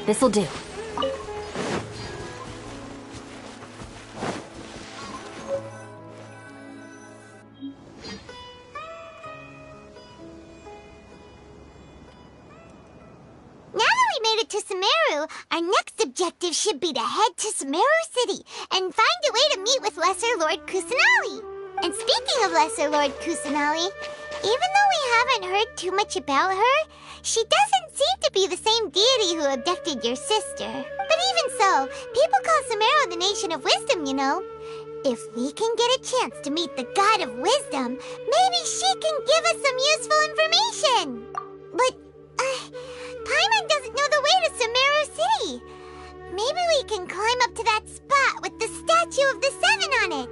This'll do. To Sumeru, our next objective should be to head to Sumeru City and find a way to meet with Lesser Lord Kusanali. And speaking of Lesser Lord Kusanali, even though we haven't heard too much about her, she doesn't seem to be the same deity who abducted your sister. But even so, people call Sumeru the Nation of Wisdom, you know. If we can get a chance to meet the God of Wisdom, maybe she can give us some useful information. But, Paimon doesn't know the way to Sumeru City. Maybe we can climb up to that spot with the statue of the Seven on it.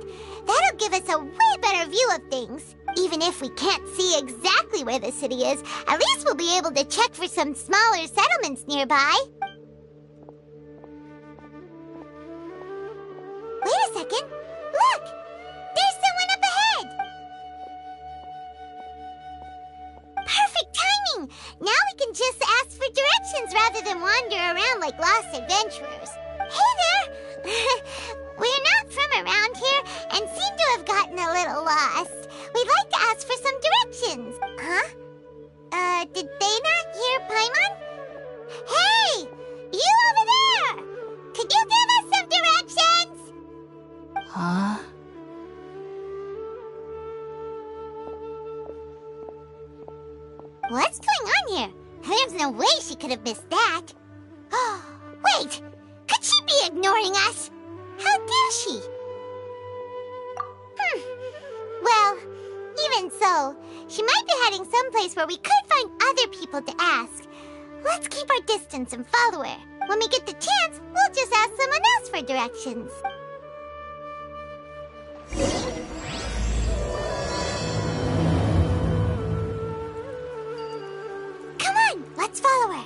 That'll give us a way better view of things. Even if we can't see exactly where the city is, at least we'll be able to check for some smaller settlements nearby. Wait a second. Look! There's someone up ahead! Perfect timing! Now we can just ask for directions rather than wander around like lost adventurers. Hey there! We're not from around here and seem to have gotten a little lost. We'd like to ask for some directions. Huh? Did they not hear Paimon? Hey! You over there! Could you give us some directions? Huh? What's going on here? There's no way she could have missed that. Oh, wait! Could she be ignoring us? How dare she? Well, even so, she might be heading someplace where we could find other people to ask. Let's keep our distance and follow her. When we get the chance, we'll just ask someone else for directions. Come on, let's follow her.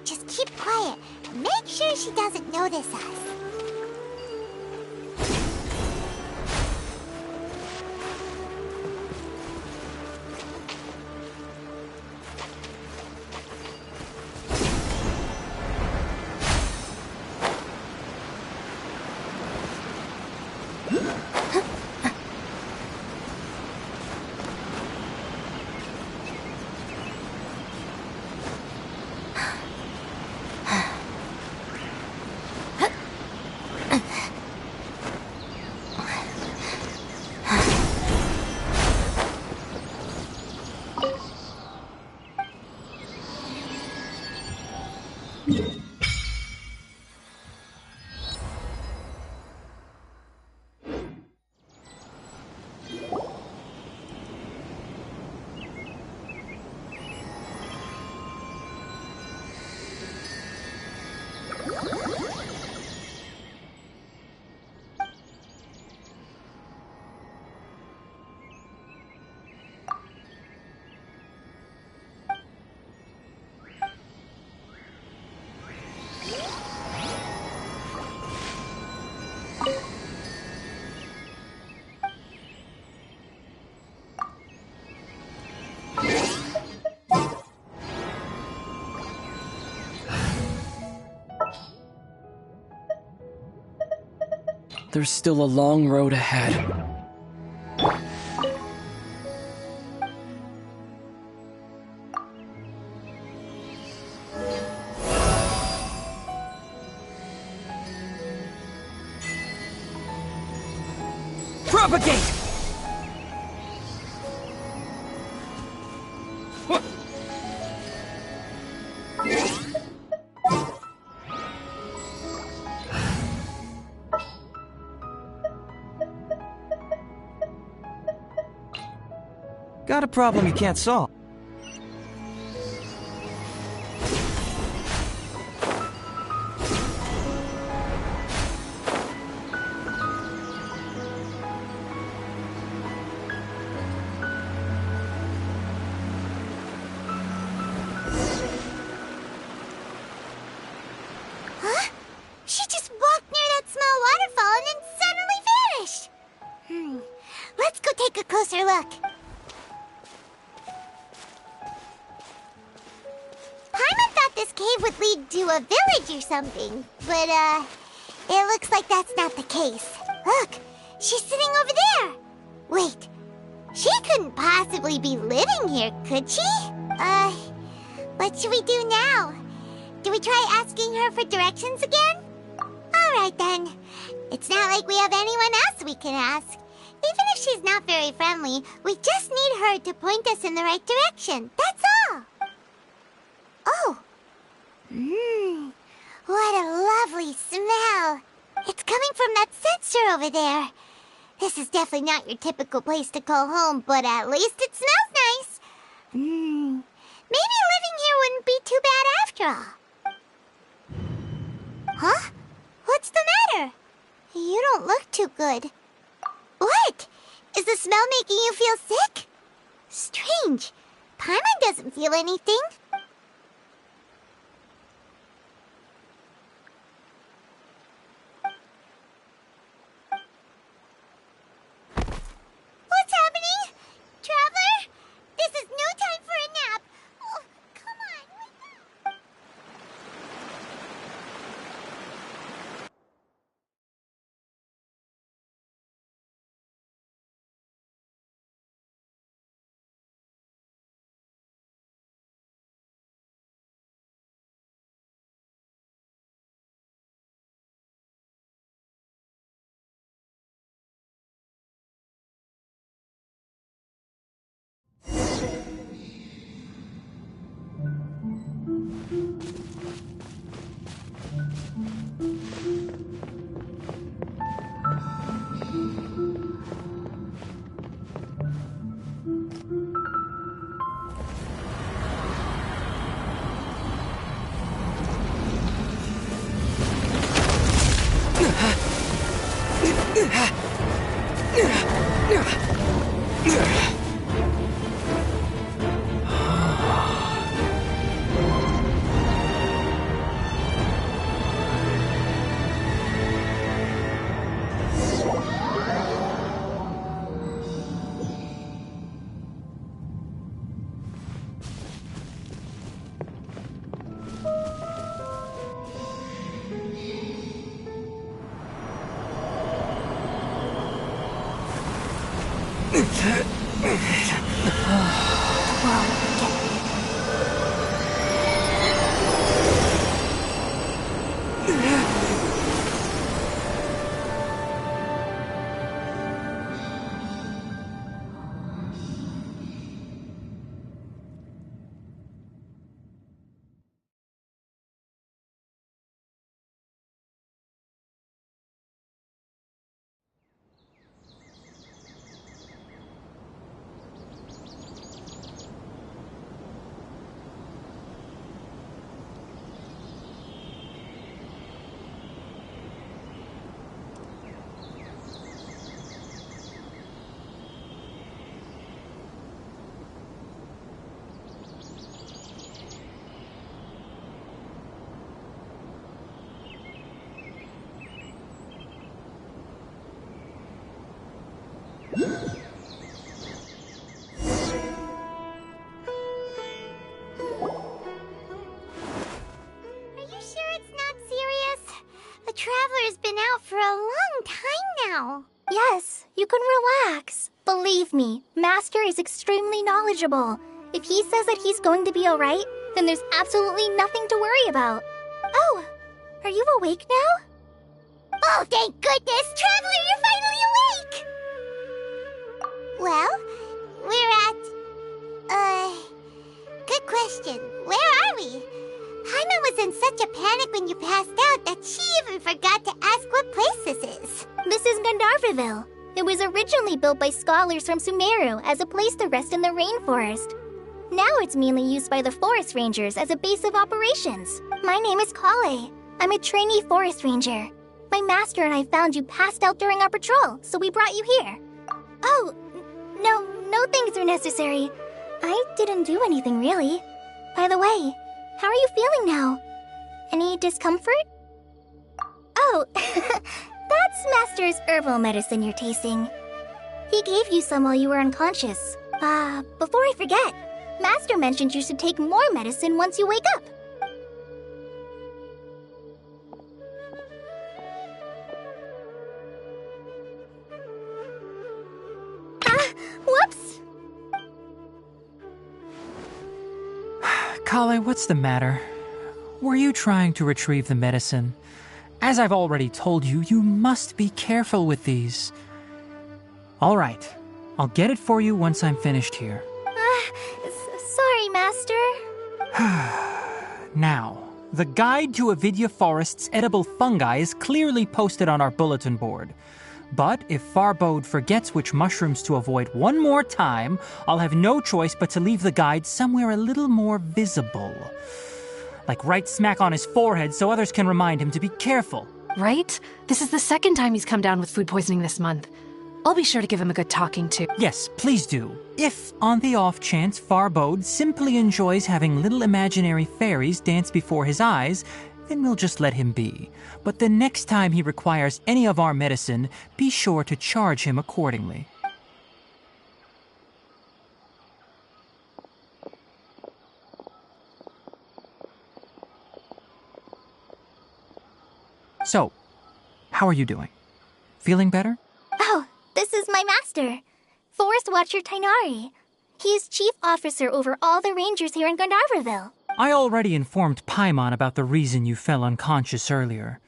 Just keep quiet and make sure she doesn't notice us. There's still a long road ahead. Propagate! Got a problem you can't solve. Huh? She just walked near that small waterfall and then suddenly vanished. Let's go take a closer look. cave would lead to a village or something. But, it looks like that's not the case. Look, she's sitting over there. Wait, she couldn't possibly be living here, could she? What should we do now? Do we try asking her for directions again? Alright then. It's not like we have anyone else we can ask. Even if she's not very friendly, we just need her to point us in the right direction. That's all. Oh. What a lovely smell. It's coming from that sensor over there. This is definitely not your typical place to call home, but at least it smells nice. Maybe living here wouldn't be too bad after all. Huh? What's the matter? You don't look too good. What? Is the smell making you feel sick? Strange. Paimon doesn't feel anything. What's happening? Traveler? This is no time for a nap. Oh, come on, wake up. Are you sure it's not serious? The Traveler's been out for a long time now. Yes, you can relax. Believe me, Master is extremely knowledgeable. If he says that he's going to be alright, then there's absolutely nothing to worry about. Oh, are you awake now? Oh, thank goodness! Traveler, you're finally awake! Well, we're at... good question. Where are we? Paimon was in such a panic when you passed out that she even forgot to ask what place this is. This is Gandharvaville. It was originally built by scholars from Sumeru as a place to rest in the rainforest. Now it's mainly used by the forest rangers as a base of operations. My name is Kale. I'm a trainee forest ranger. My master and I found you passed out during our patrol, so we brought you here. Oh, no things are necessary. I didn't do anything really. By the way, how are you feeling now? Any discomfort? Oh, that's Master's herbal medicine you're tasting. He gave you some while you were unconscious. Before I forget, Master mentioned you should take more medicine once you wake up. Kale, what's the matter? Were you trying to retrieve the medicine? As I've already told you, you must be careful with these. All right, I'll get it for you once I'm finished here. Sorry, Master. Now, the guide to Avidya Forest's edible fungi is clearly posted on our bulletin board. But if Farbode forgets which mushrooms to avoid one more time, I'll have no choice but to leave the guide somewhere a little more visible. Like right smack on his forehead so others can remind him to be careful. Right? This is the second time he's come down with food poisoning this month. I'll be sure to give him a good talking to. Yes, please do. If, on the off chance, Farbode simply enjoys having little imaginary fairies dance before his eyes, then we'll just let him be. But the next time he requires any of our medicine, be sure to charge him accordingly. So, how are you doing? Feeling better? Oh, this is my master, Forest Watcher Tainari. He is chief officer over all the rangers here in Gandharvaville. I already informed Paimon about the reason you fell unconscious earlier.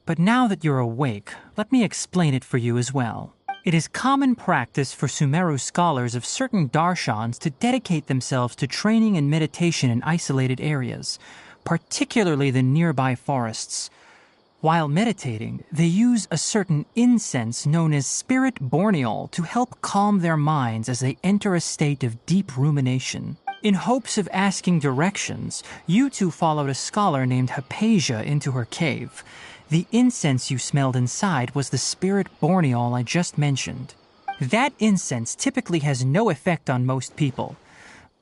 But now that you're awake, let me explain it for you as well. It is common practice for Sumeru scholars of certain darshans to dedicate themselves to training and meditation in isolated areas, particularly the nearby forests. While meditating, they use a certain incense known as spirit borneol to help calm their minds as they enter a state of deep rumination. In hopes of asking directions, you two followed a scholar named Hypatia into her cave. The incense you smelled inside was the spirit borneol I just mentioned. That incense typically has no effect on most people,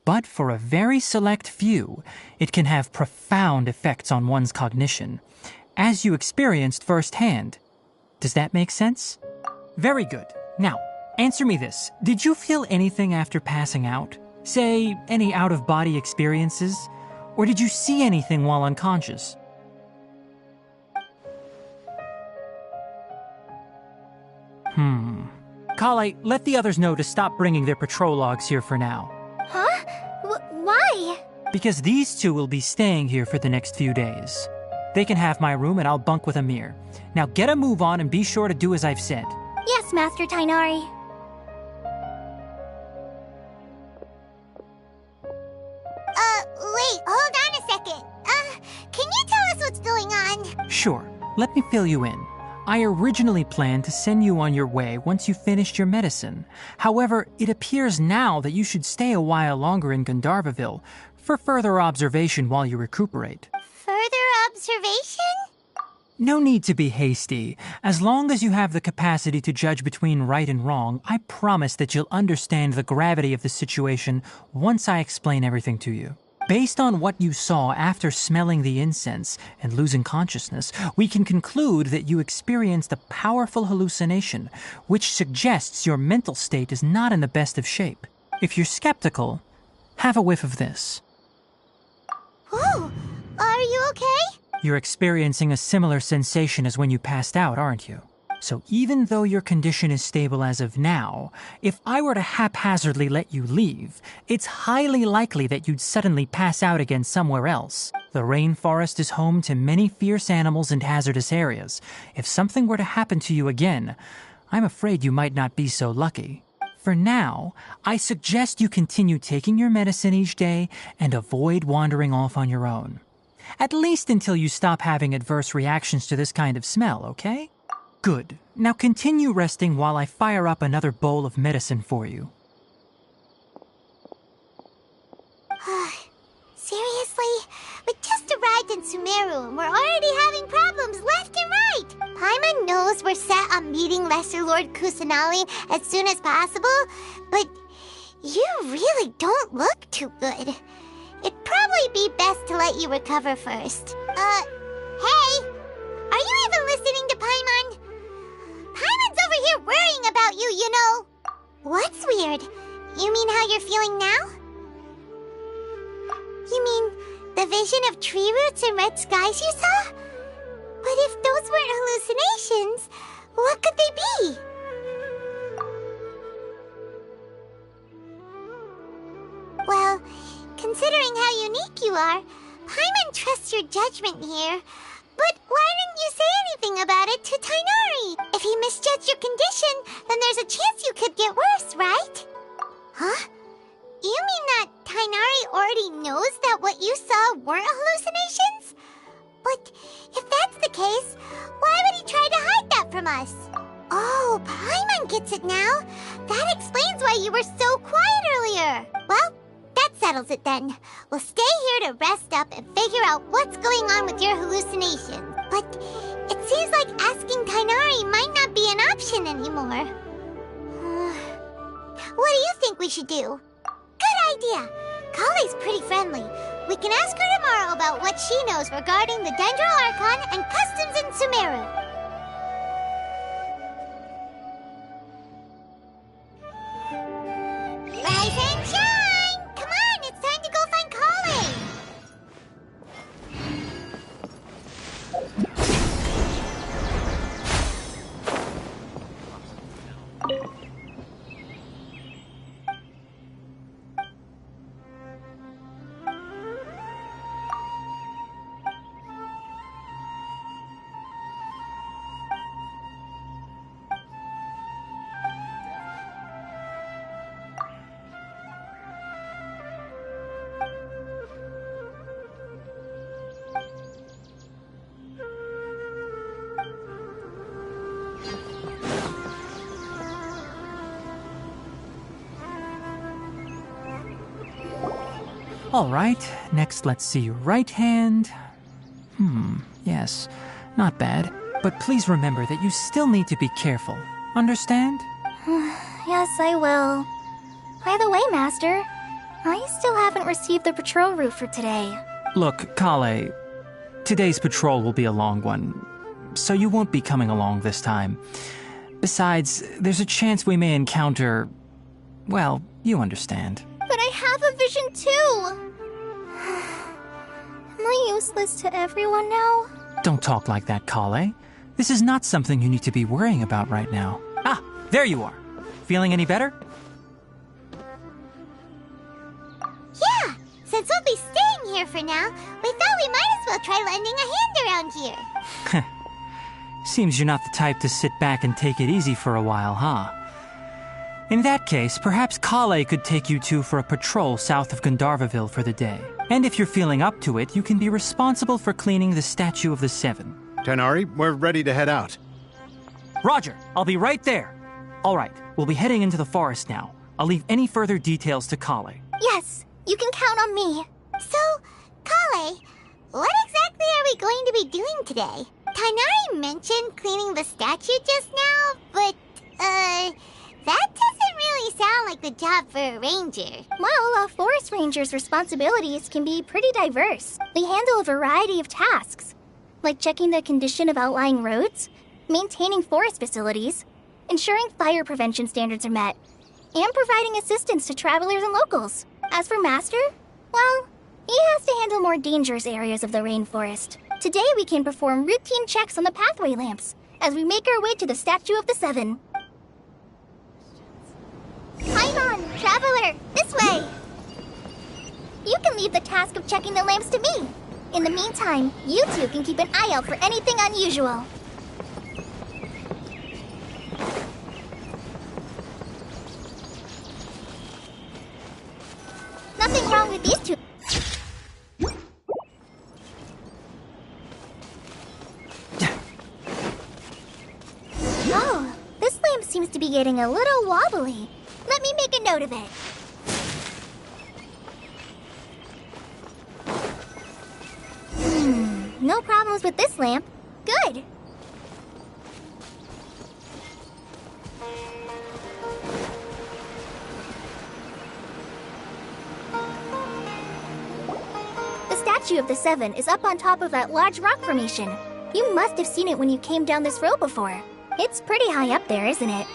but for a very select few, it can have profound effects on one's cognition, as you experienced firsthand. Does that make sense? Very good. Now, answer me this. Did you feel anything after passing out? Say, any out-of-body experiences? Or did you see anything while unconscious? Kale, let the others know to stop bringing their patrol logs here for now. Huh? Why? Because these two will be staying here for the next few days. They can have my room and I'll bunk with Amir. Now get a move on and be sure to do as I've said. Yes, Master Tainari. Wait, hold on a second. Can you tell us what's going on? Sure, let me fill you in. I originally planned to send you on your way once you finished your medicine. However, it appears now that you should stay a while longer in Gandharvaville for further observation while you recuperate. Further observation? No need to be hasty. As long as you have the capacity to judge between right and wrong, I promise that you'll understand the gravity of the situation once I explain everything to you. Based on what you saw after smelling the incense and losing consciousness, we can conclude that you experienced a powerful hallucination, which suggests your mental state is not in the best of shape. If you're skeptical, have a whiff of this. Whoa, are you okay? You're experiencing a similar sensation as when you passed out, aren't you? So even though your condition is stable as of now, if I were to haphazardly let you leave, it's highly likely that you'd suddenly pass out again somewhere else. The rainforest is home to many fierce animals and hazardous areas. If something were to happen to you again, I'm afraid you might not be so lucky. For now, I suggest you continue taking your medicine each day and avoid wandering off on your own. At least until you stop having adverse reactions to this kind of smell, okay? Good. Now continue resting while I fire up another bowl of medicine for you. Seriously? We just arrived in Sumeru and we're already having problems left and right. Paimon knows we're set on meeting Lesser Lord Kusanali as soon as possible, but you really don't look too good. It'd probably be best to let you recover first. Hey! Are you even listening to Paimon? Paimon's over here worrying about you, you know. What's weird? You mean how you're feeling now? You mean the vision of tree roots and red skies you saw? But if those weren't hallucinations, what could they be? Well, Considering how unique you are, Paimon trusts your judgment here. But why didn't you say anything about it to Tighnari? If he misjudged your condition, then there's a chance you could get worse, right? Huh? You mean that Tighnari already knows that what you saw weren't hallucinations? But if that's the case, why would he try to hide that from us? Oh, Paimon gets it now. That explains why you were so quiet earlier. Well, that settles it then. We'll stay here to rest up and figure out what's going on with your hallucinations. But it seems like asking Tighnari might not be an option anymore. What do you think we should do? Good idea. Kale's pretty friendly. We can ask her tomorrow about what she knows regarding the Dendro Archon and customs in Sumeru. Rise and shine! Come on, it's time to go find Kale! All right, next let's see your right hand. Yes, not bad. But please remember that you still need to be careful. Understand? Yes, I will. By the way, Master, I still haven't received the patrol route for today. Look, Kale, today's patrol will be a long one, so you won't be coming along this time. Besides, there's a chance we may encounter... well, you understand. But I have a vision too! Am I useless to everyone now? Don't talk like that, Kale. This is not something you need to be worrying about right now. Ah, there you are. Feeling any better? Yeah, since we'll be staying here for now, we thought we might as well try lending a hand around here. Seems you're not the type to sit back and take it easy for a while, huh? In that case, perhaps Kale could take you two for a patrol south of Gandharvaville for the day. And if you're feeling up to it, you can be responsible for cleaning the Statue of the Seven. Tighnari, we're ready to head out. Roger, I'll be right there. All right, we'll be heading into the forest now. I'll leave any further details to Kale. Yes, you can count on me. So, Kale, what exactly are we going to be doing today? Tighnari mentioned cleaning the statue just now, but, that doesn't really sound like the job for a ranger. Well, a forest ranger's responsibilities can be pretty diverse. They handle a variety of tasks, like checking the condition of outlying roads, maintaining forest facilities, ensuring fire prevention standards are met, and providing assistance to travelers and locals. As for Master, well, he has to handle more dangerous areas of the rainforest. Today we can perform routine checks on the pathway lamps as we make our way to the Statue of the Seven. Paimon, traveler, this way! You can leave the task of checking the lamps to me. In the meantime, you two can keep an eye out for anything unusual. Nothing wrong with these two. Oh, this lamp seems to be getting a little wobbly. Let me make a note of it. No problems with this lamp. Good. The Statue of the Seven is up on top of that large rock formation. You must have seen it when you came down this road before. It's pretty high up there, isn't it?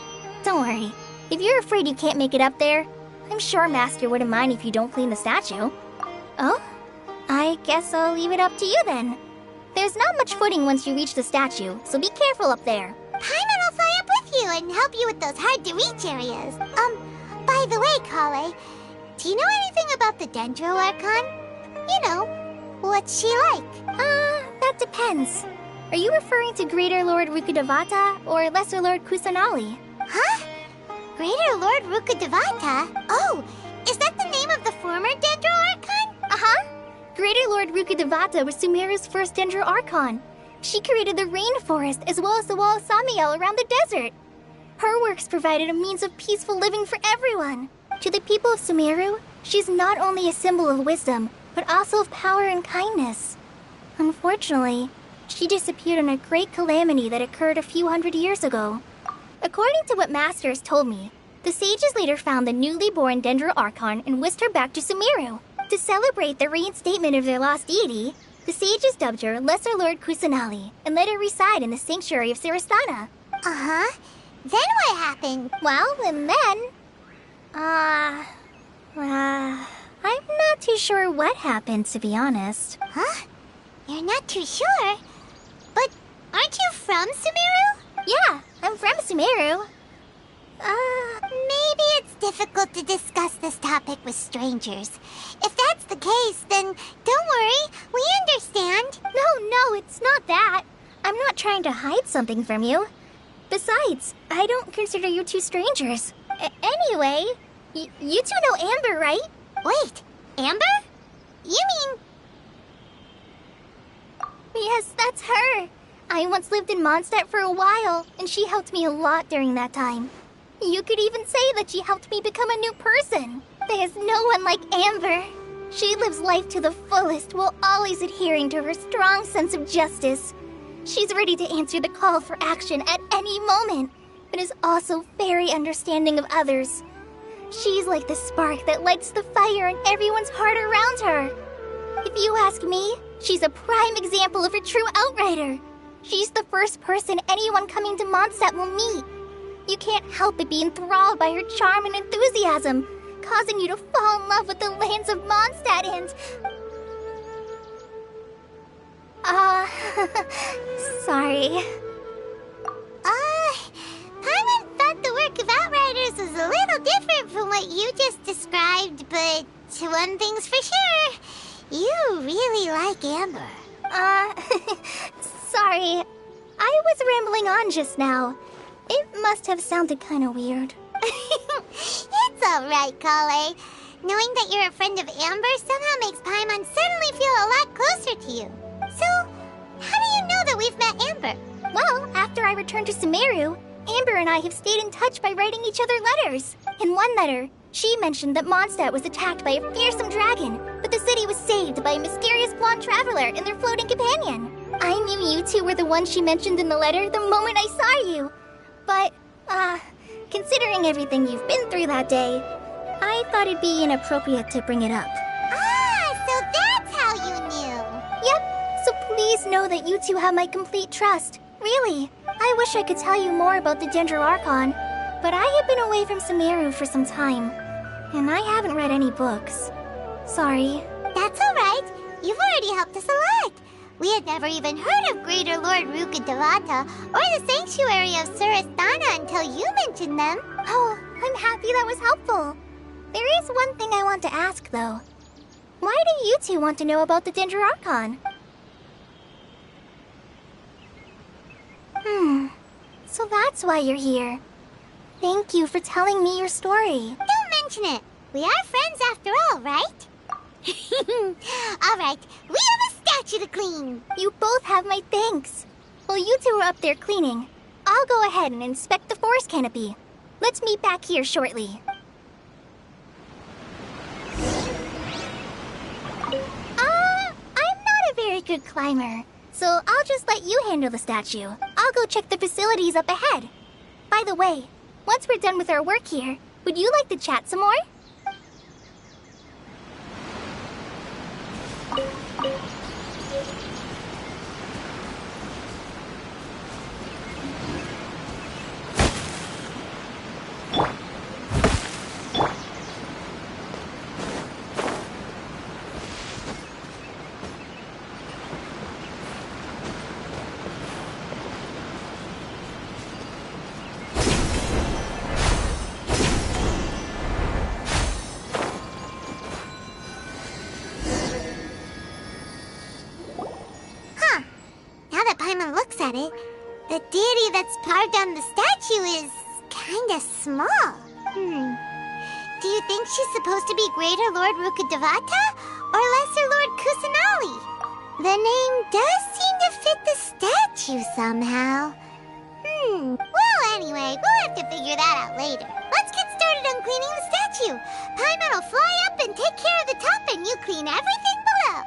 Don't worry. If you're afraid you can't make it up there, I'm sure Master wouldn't mind if you don't clean the statue. Oh? I guess I'll leave it up to you then. There's not much footing once you reach the statue, so be careful up there. Paimon will fly up with you and help you with those hard-to-reach areas. By the way, Kale, Do you know anything about the Dendro Archon? You know, what's she like? That depends. Are you referring to Greater Lord Rukkhadevata or Lesser Lord Kusanali? Huh? Greater Lord Rukkhadevata? Oh, is that the name of the former Dendro Archon? Uh-huh. Greater Lord Rukkhadevata was Sumeru's first Dendro Archon. She created the rainforest as well as the wall of Samiel around the desert. Her works provided a means of peaceful living for everyone. To the people of Sumeru, she's not only a symbol of wisdom, but also of power and kindness. Unfortunately, she disappeared in a great calamity that occurred a few hundred years ago. According to what Masters told me, the sages later found the newly born Dendro Archon and whisked her back to Sumeru. To celebrate the reinstatement of their lost deity, the sages dubbed her Lesser Lord Kusanali and let her reside in the sanctuary of Sarastana. Uh-huh. Then what happened? Well, and then... I'm not too sure what happened, to be honest. Huh? You're not too sure? But aren't you from Sumeru? Yeah, I'm from Sumeru. Maybe it's difficult to discuss this topic with strangers. If that's the case, then don't worry, we understand. No, it's not that. I'm not trying to hide something from you. Besides, I don't consider you two strangers. Anyway, you two know Amber, right? Wait, Amber? You mean... Yes, that's her. I once lived in Mondstadt for a while, and she helped me a lot during that time. You could even say that she helped me become a new person. There's no one like Amber. She lives life to the fullest while always adhering to her strong sense of justice. She's ready to answer the call for action at any moment, but is also very understanding of others. She's like the spark that lights the fire in everyone's heart around her. If you ask me, she's a prime example of a true outrider. She's the first person anyone coming to Mondstadt will meet. You can't help but be enthralled by her charm and enthusiasm, causing you to fall in love with the lands of Mondstadt and... sorry. Paimon thought the work of Outriders was a little different from what you just described, but one thing's for sure, you really like Amber. Sorry. I was rambling on just now. It must have sounded kind of weird. It's alright, Kale. Knowing that you're a friend of Amber somehow makes Paimon suddenly feel a lot closer to you. So, how do you know that we've met Amber? Well, after I returned to Sumeru, Amber and I have stayed in touch by writing each other letters. In one letter, she mentioned that Mondstadt was attacked by a fearsome dragon, but the city was saved by a mysterious blonde traveler and their floating companion. I knew you two were the ones she mentioned in the letter the moment I saw you. But, considering everything you've been through that day, I thought it'd be inappropriate to bring it up. So that's how you knew. Yep, so please know that you two have my complete trust. Really, I wish I could tell you more about the Dendro Archon, but I have been away from Sumeru for some time, and I haven't read any books. Sorry. That's alright. You've already helped us a lot. We had never even heard of Greater Lord Rukkhadevata or the Sanctuary of Sarastana until you mentioned them. Oh, I'm happy that was helpful. There is one thing I want to ask, though. Why do you two want to know about the Dendro Archon? So that's why you're here. Thank you for telling me your story. Don't mention it. We are friends after all, right? Alright, we have a statue to clean. You both have my thanks. While you two are up there cleaning, I'll go ahead and inspect the forest canopy. Let's meet back here shortly. I'm not a very good climber, so I'll just let you handle the statue. I'll go check the facilities up ahead. By the way, once we're done with our work here, would you like to chat some more? at it, the deity that's carved on the statue is kinda small. Do you think she's supposed to be Greater Lord Rukkhadevata or Lesser Lord Kusanali? The name does seem to fit the statue somehow. Well, anyway, we'll have to figure that out later. Let's get started on cleaning the statue. Paimon will fly up and take care of the top, and you clean everything below.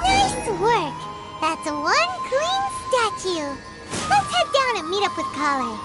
Nice work! That's one clean statue. Let's head down and meet up with Kale.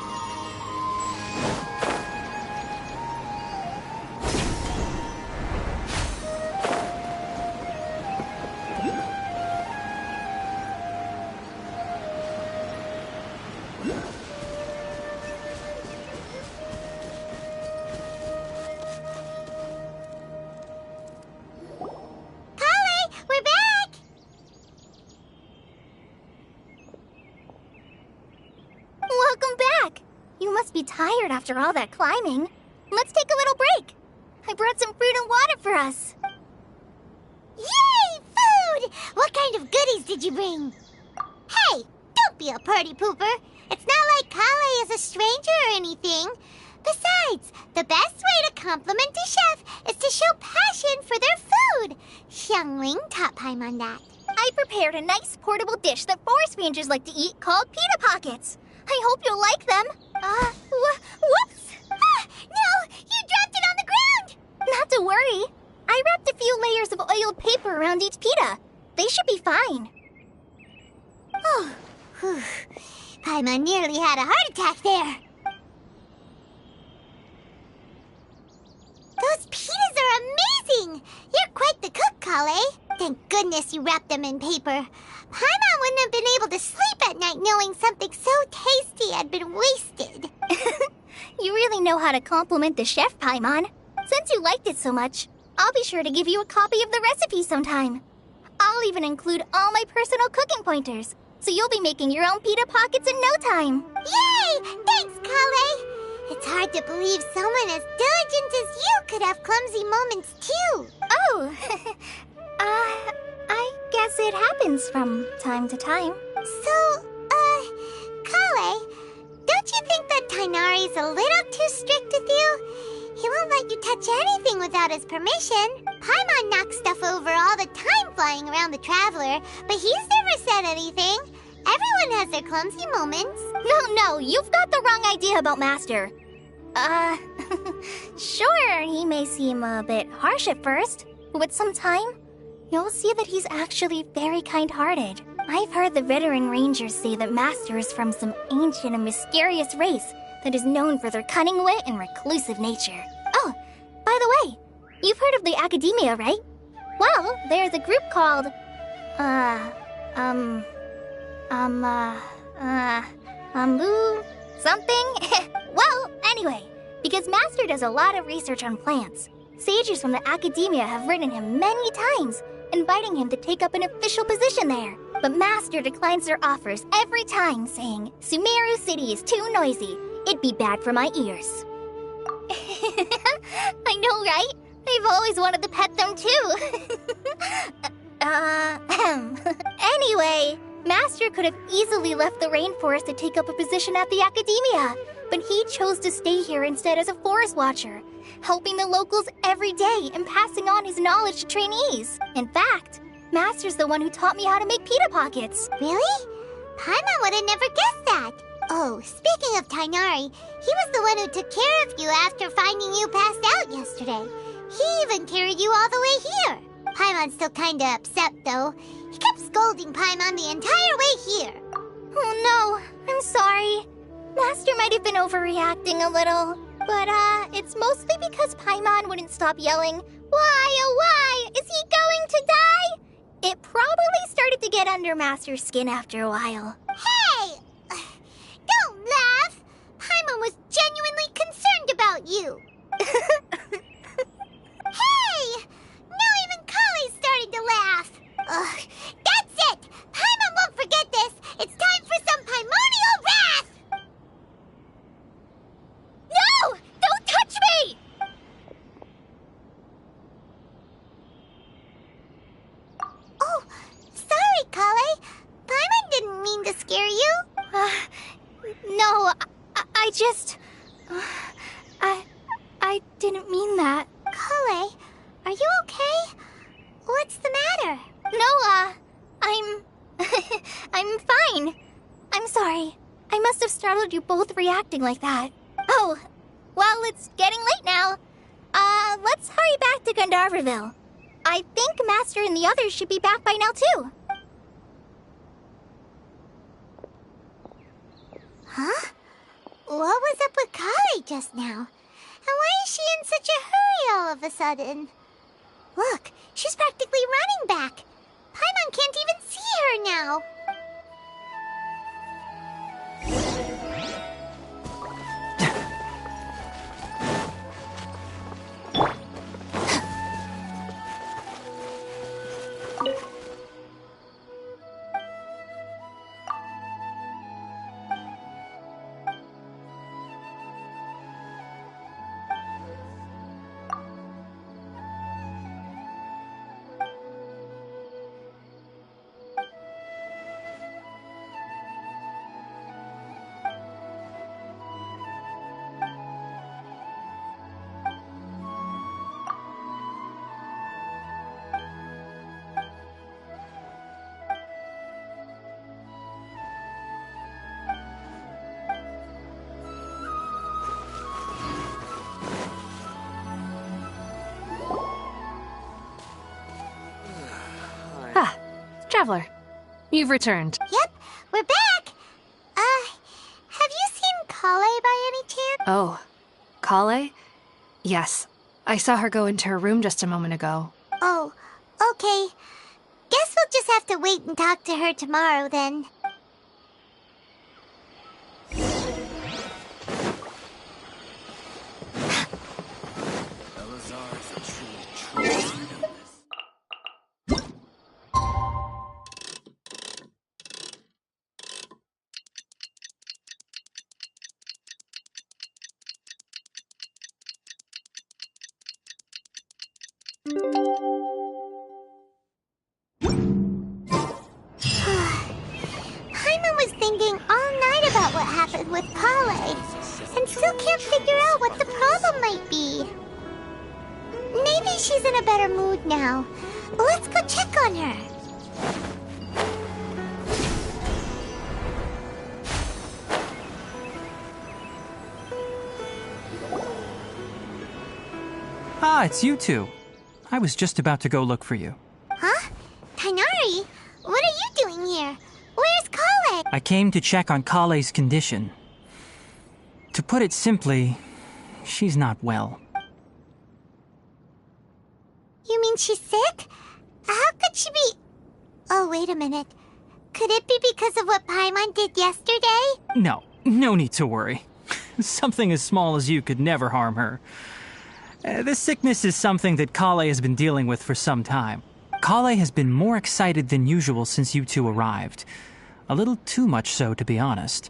Be tired after all that climbing. Let's take a little break. I brought some fruit and water for us. Yay! Food! What kind of goodies did you bring? Hey, don't be a party pooper. It's not like Kale is a stranger or anything. Besides, the best way to compliment a chef is to show passion for their food. Xiangling taught Paimon that. I prepared a nice portable dish that forest rangers like to eat called pita pockets. I hope you'll like them. Whoops! Ah, no! You dropped it on the ground! Not to worry. I wrapped a few layers of oiled paper around each pita. They should be fine. Oh, Paimon nearly had a heart attack there. Those pitas are amazing! You're quite the cook, Kale. Thank goodness you wrapped them in paper. Paimon wouldn't have been able to sleep at night knowing something so tasty had been wasted. You really know how to compliment the chef, Paimon. Since you liked it so much, I'll be sure to give you a copy of the recipe sometime. I'll even include all my personal cooking pointers, so you'll be making your own pita pockets in no time. Yay! Thanks, Kale! It's hard to believe someone as diligent as you could have clumsy moments, too. Oh, I guess it happens from time to time. So, Kale, don't you think that Tainari's a little too strict with you? He won't let you touch anything without his permission. Paimon knocks stuff over all the time flying around the Traveler, but he's never said anything. Everyone has their clumsy moments. No, you've got the wrong idea about Master. Sure, he may seem a bit harsh at first, but with some time, you'll see that he's actually very kind-hearted. I've heard the veteran rangers say that Master is from some ancient and mysterious race that is known for their cunning wit and reclusive nature. Oh, by the way, you've heard of the Academia, right? Well, there's a group called, something? Well, anyway, because Master does a lot of research on plants, sages from the Academia have written him many times, inviting him to take up an official position there. But Master declines their offers every time, saying, Sumeru City is too noisy. It'd be bad for my ears. I know, right? I've always wanted to pet them too. Anyway, Master could have easily left the rainforest to take up a position at the Academia, but he chose to stay here instead as a forest watcher, helping the locals every day and passing on his knowledge to trainees. In fact, Master's the one who taught me how to make pita pockets. Really? Paimon would have never guessed that. Oh, speaking of Tainari, he was the one who took care of you after finding you passed out yesterday. He even carried you all the way here. Paimon's still kinda upset, though. He kept scolding Paimon the entire way here. Oh no, I'm sorry. Master might have been overreacting a little. But, it's mostly because Paimon wouldn't stop yelling, Why, oh why, is he going to die? It probably started to get under Master's skin after a while. Hey! Don't laugh! Paimon was genuinely concerned about you. Hey! Now even Kale's starting to laugh. Ugh, that's it! Paimon won't forget this! It's time for some Paimonial wrath! No! Don't touch me! I didn't mean that. Kale, are you okay? What's the matter? No, I'm fine. I'm sorry. I must have startled you both reacting like that. Oh, well, it's getting late now. Let's hurry back to Gandharvaville. I think Master and the others should be back by now, too. Huh? What was up with Kale just now? And why is she in such a hurry all of a sudden? Look, she's practically running back. Paimon can't even see her now. Traveler, you've returned. Yep, we're back. Have you seen Kale by any chance? Oh, Kale? Yes, I saw her go into her room just a moment ago. Oh, okay. Guess we'll just have to wait and talk to her tomorrow then. Paimon was thinking all night about what happened with Kale, and still can't figure out what the problem might be. Maybe she's in a better mood now. Let's go check on her. Ah, it's you two. I was just about to go look for you. Huh? Tighnari? What are you doing here? Where's Kale? I came to check on Kale's condition. To put it simply, she's not well. You mean she's sick? How could she be... Oh, wait a minute. Could it be because of what Paimon did yesterday? No need to worry. Something as small as you could never harm her. This sickness is something that Kale has been dealing with for some time. Kale has been more excited than usual since you two arrived. A little too much so, to be honest.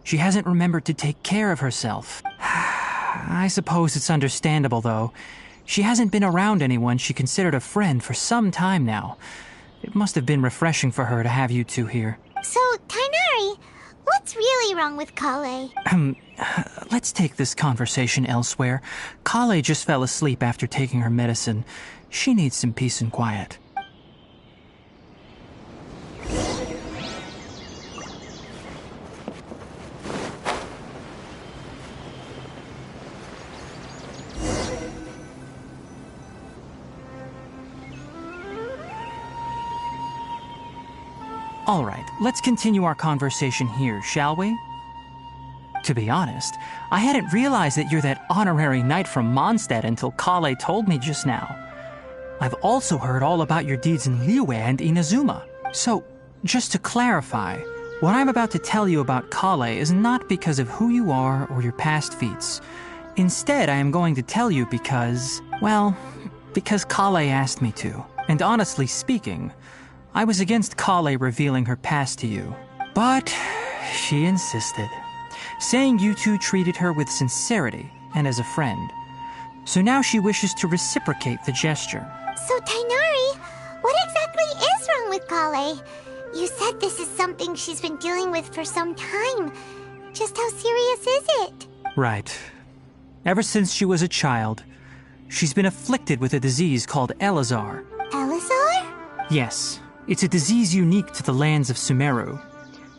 She hasn't remembered to take care of herself. I suppose it's understandable, though. She hasn't been around anyone she considered a friend for some time now. It must have been refreshing for her to have you two here. So, Tighnari, what's really wrong with Kale? Let's take this conversation elsewhere. Kale just fell asleep after taking her medicine. She needs some peace and quiet. All right, let's continue our conversation here, shall we? To be honest, I hadn't realized that you're that honorary knight from Mondstadt until Kale told me just now. I've also heard all about your deeds in Liyue and Inazuma. So, just to clarify, what I'm about to tell you about Kale is not because of who you are or your past feats. Instead, I am going to tell you because, well, because Kale asked me to. And honestly speaking, I was against Kale revealing her past to you. But she insisted, saying you two treated her with sincerity and as a friend. So now she wishes to reciprocate the gesture. So, Tighnari, what exactly is wrong with Kale? You said this is something she's been dealing with for some time. Just how serious is it? Right. Ever since she was a child, she's been afflicted with a disease called Elazar. Elazar? Yes, it's a disease unique to the lands of Sumeru.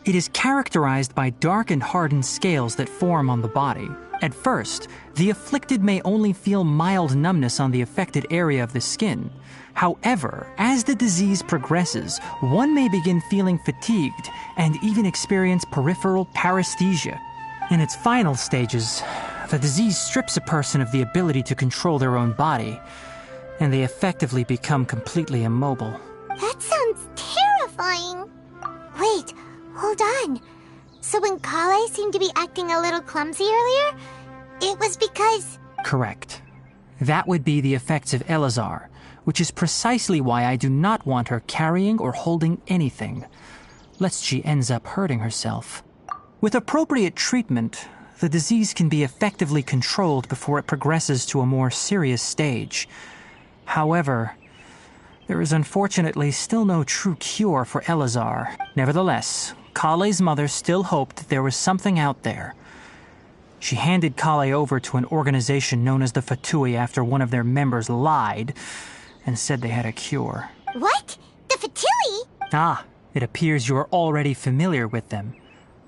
It is characterized by dark and hardened scales that form on the body. At first, the afflicted may only feel mild numbness on the affected area of the skin. However, as the disease progresses, one may begin feeling fatigued and even experience peripheral paresthesia. In its final stages, the disease strips a person of the ability to control their own body, and they effectively become completely immobile. That sounds terrifying. Wait, hold on. So when Kale seemed to be acting a little clumsy earlier, it was because... Correct. That would be the effects of Elazar, which is precisely why I do not want her carrying or holding anything, lest she ends up hurting herself. With appropriate treatment, the disease can be effectively controlled before it progresses to a more serious stage. However, there is unfortunately still no true cure for Elazar. Nevertheless, Kale's mother still hoped that there was something out there. She handed Kale over to an organization known as the Fatui after one of their members lied and said they had a cure. What? The Fatui? Ah, it appears you're already familiar with them.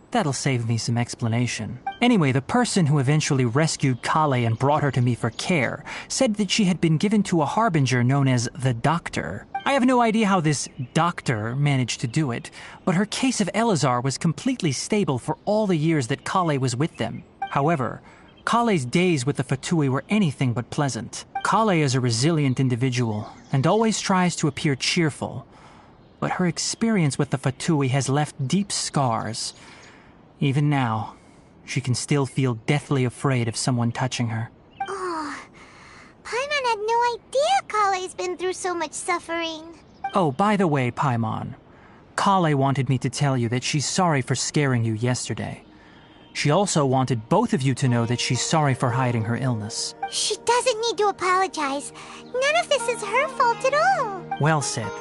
That'll save me some explanation. Anyway, the person who eventually rescued Kale and brought her to me for care said that she had been given to a harbinger known as the Doctor. I have no idea how this doctor managed to do it, but her case of Elazar was completely stable for all the years that Kale was with them. However, Kale's days with the Fatui were anything but pleasant. Kale is a resilient individual and always tries to appear cheerful, but her experience with the Fatui has left deep scars. Even now, she can still feel deathly afraid of someone touching her. Oh, Paimon had no idea Kale's been through so much suffering. Oh, by the way, Paimon, Kale wanted me to tell you that she's sorry for scaring you yesterday. She also wanted both of you to know that she's sorry for hiding her illness. She doesn't need to apologize. None of this is her fault at all. Well said.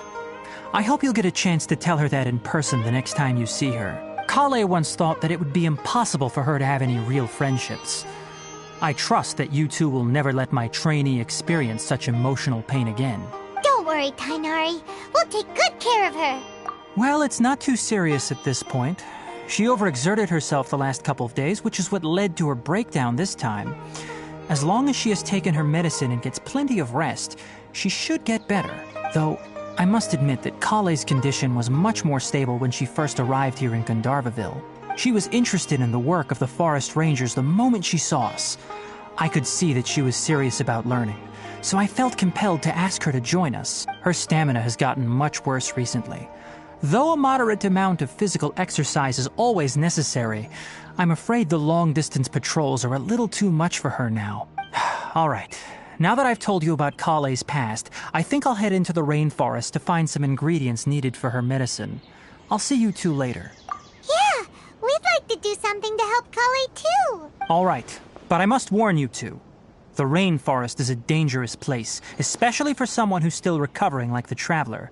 I hope you'll get a chance to tell her that in person the next time you see her. Kale once thought that it would be impossible for her to have any real friendships. I trust that you two will never let my trainee experience such emotional pain again. Don't worry, Tainari. We'll take good care of her. Well, it's not too serious at this point. She overexerted herself the last couple of days, which is what led to her breakdown this time. As long as she has taken her medicine and gets plenty of rest, she should get better. Though, I must admit that Kale's condition was much more stable when she first arrived here in Gandharvaville. She was interested in the work of the forest rangers the moment she saw us. I could see that she was serious about learning, so I felt compelled to ask her to join us. Her stamina has gotten much worse recently. Though a moderate amount of physical exercise is always necessary, I'm afraid the long-distance patrols are a little too much for her now. All right. Now that I've told you about Kale's past, I think I'll head into the rainforest to find some ingredients needed for her medicine. I'll see you two later. Yeah, we'd like to do something to help Kale too. All right, but I must warn you two. The rainforest is a dangerous place, especially for someone who's still recovering like the traveler.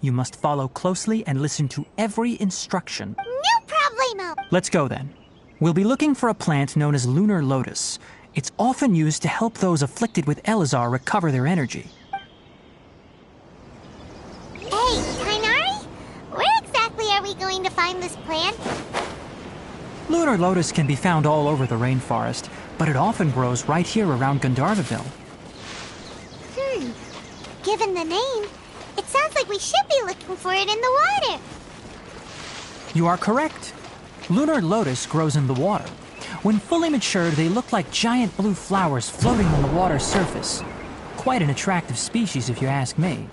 You must follow closely and listen to every instruction. No problemo. Let's go then. We'll be looking for a plant known as lunar lotus. It's often used to help those afflicted with Elazar recover their energy. Hey, Tainari? Where exactly are we going to find this plant? Lunar lotus can be found all over the rainforest, but it often grows right here around Gandharvaville. Given the name, it sounds like we should be looking for it in the water. You are correct. Lunar lotus grows in the water. When fully matured, they look like giant blue flowers floating on the water's surface. Quite an attractive species, if you ask me.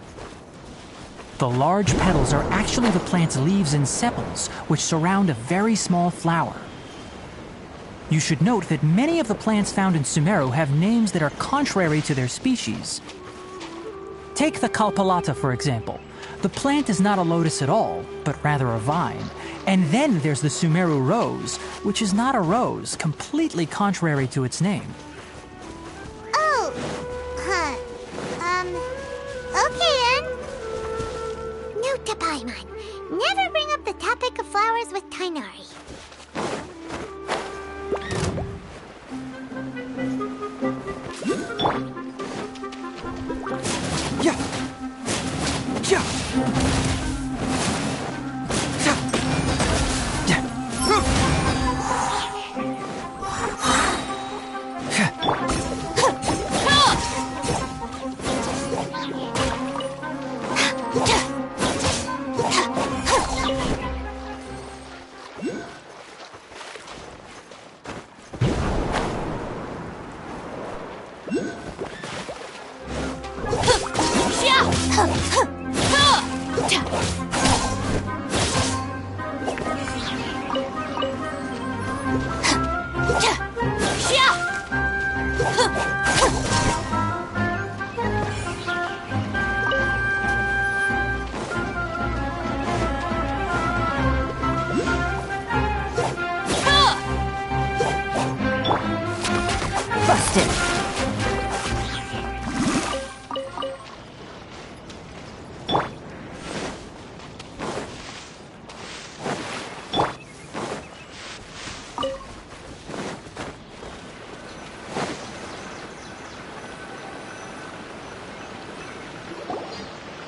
The large petals are actually the plant's leaves and sepals, which surround a very small flower. You should note that many of the plants found in Sumeru have names that are contrary to their species. Take the Kalpalata, for example. The plant is not a lotus at all, but rather a vine. And then there's the Sumeru rose, which is not a rose, completely contrary to its name. Oh, okay then. Note to Paimon, never bring up the topic of flowers with Tainari. Busted.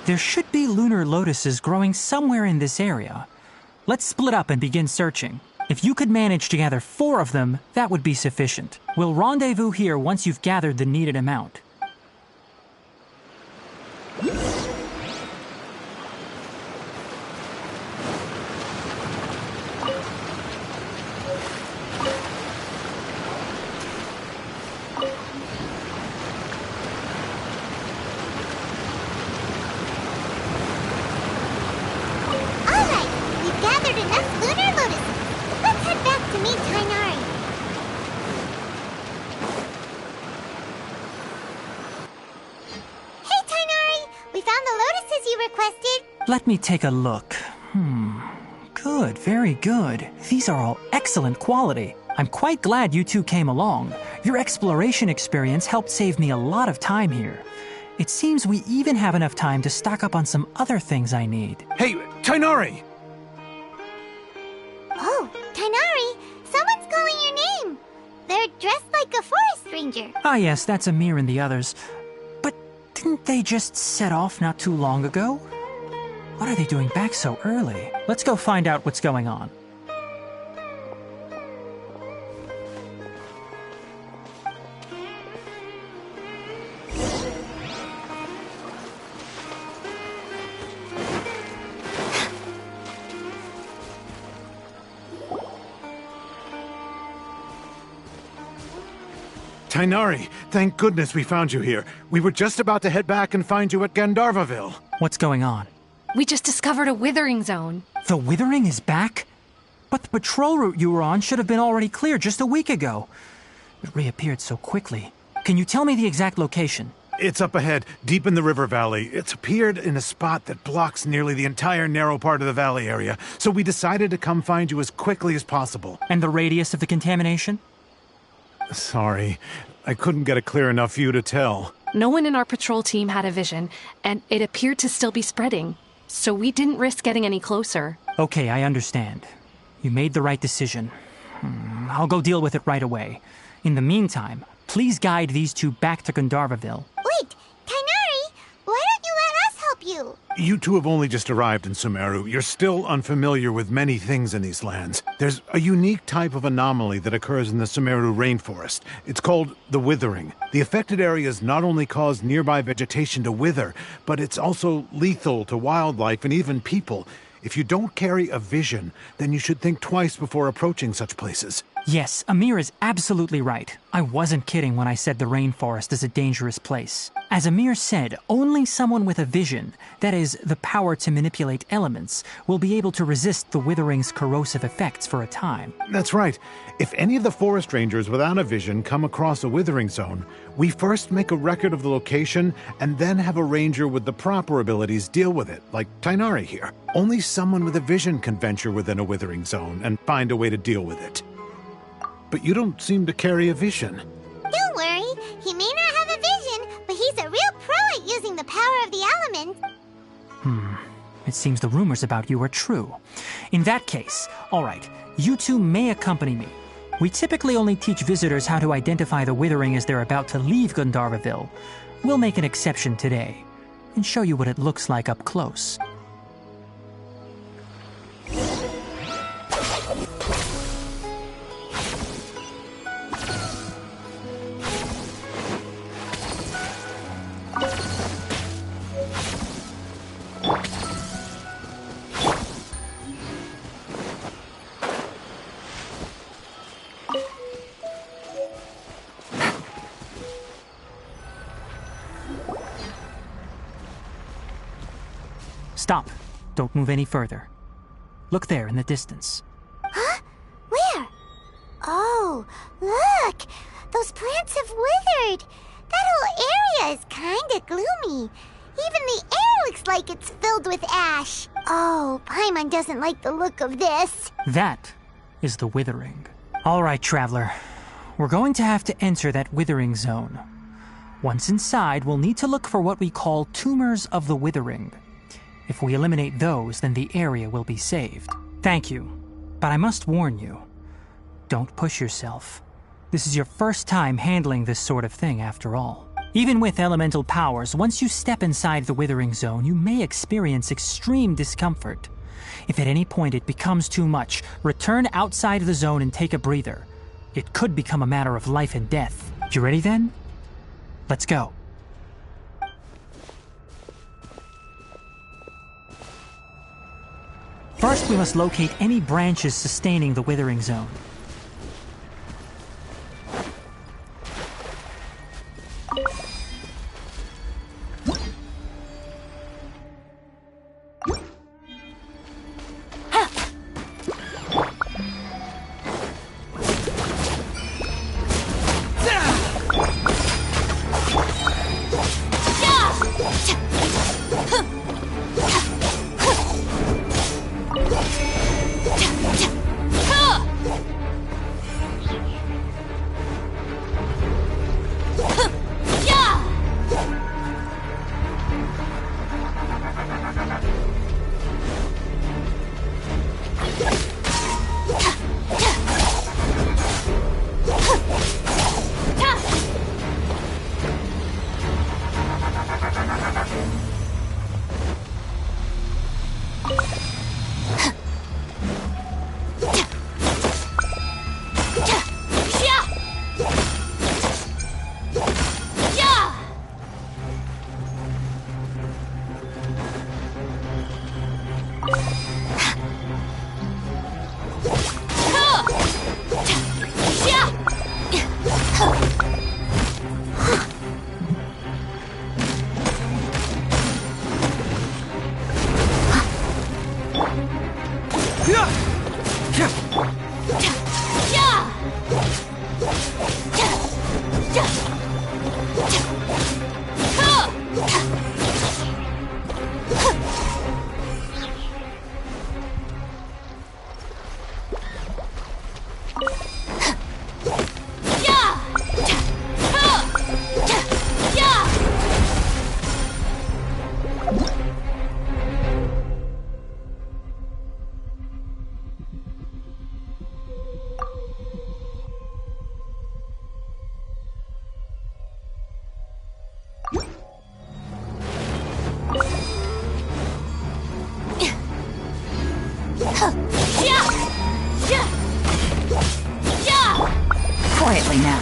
There should be lunar lotuses growing somewhere in this area. Let's split up and begin searching. If you could manage to gather 4 of them, that would be sufficient. We'll rendezvous here once you've gathered the needed amount. Alright, we've gathered enough lunar lotuses. Let's head back to meet Tainari. Hey, Tainari! We found the lotuses you requested. Let me take a look. Good, very good. These are all excellent quality. I'm quite glad you two came along. Your exploration experience helped save me a lot of time here. It seems we even have enough time to stock up on some other things I need. Hey, Tainari! Oh, Tainari, someone's calling your name. They're dressed like a forest ranger. Ah yes, that's Amir and the others. But didn't they just set off not too long ago? What are they doing back so early? Let's go find out what's going on. Tainari, thank goodness we found you here. We were just about to head back and find you at Gandharvaville. What's going on? We just discovered a withering zone. The withering is back? But the patrol route you were on should have been already clear just a week ago. It reappeared so quickly. Can you tell me the exact location? It's up ahead, deep in the river valley. It's appeared in a spot that blocks nearly the entire narrow part of the valley area, so we decided to come find you as quickly as possible. And the radius of the contamination? Sorry, I couldn't get a clear enough view to tell. No one in our patrol team had a vision, and it appeared to still be spreading. So we didn't risk getting any closer. Okay, I understand. You made the right decision. I'll go deal with it right away. In the meantime, please guide these two back to Gandharvaville. Wait, Tainari, why don't you let us help you? You two have only just arrived in Sumeru. You're still unfamiliar with many things in these lands. There's a unique type of anomaly that occurs in the Sumeru rainforest. It's called the withering. The affected areas not only cause nearby vegetation to wither, but it's also lethal to wildlife and even people. If you don't carry a vision, then you should think twice before approaching such places. Yes, Amir is absolutely right. I wasn't kidding when I said the rainforest is a dangerous place. As Amir said, only someone with a vision, that is, the power to manipulate elements, will be able to resist the withering's corrosive effects for a time. That's right. If any of the forest rangers without a vision come across a withering zone, we first make a record of the location and then have a ranger with the proper abilities deal with it, like Tainari here. Only someone with a vision can venture within a withering zone and find a way to deal with it. But you don't seem to carry a vision. Don't worry, he may not have a vision, but he's a real pro at using the power of the elements. It seems the rumors about you are true. In that case, all right, you two may accompany me. We typically only teach visitors how to identify the withering as they're about to leave Gandharvaville. We'll make an exception today and show you what it looks like up close. Stop. Don't move any further. Look there in the distance. Huh? Where? Oh, look! Those plants have withered! That whole area is kinda gloomy. Even the air looks like it's filled with ash. Oh, Paimon doesn't like the look of this. That is the withering. All right, traveler. We're going to have to enter that withering zone. Once inside, we'll need to look for what we call tumors of the withering. If we eliminate those, then the area will be saved. Thank you, but I must warn you. Don't push yourself. This is your first time handling this sort of thing, after all. Even with elemental powers, once you step inside the withering zone, you may experience extreme discomfort. If at any point it becomes too much, return outside of the zone and take a breather. It could become a matter of life and death. You ready then? Let's go. First, we must locate any branches sustaining the withering zone. Quietly now.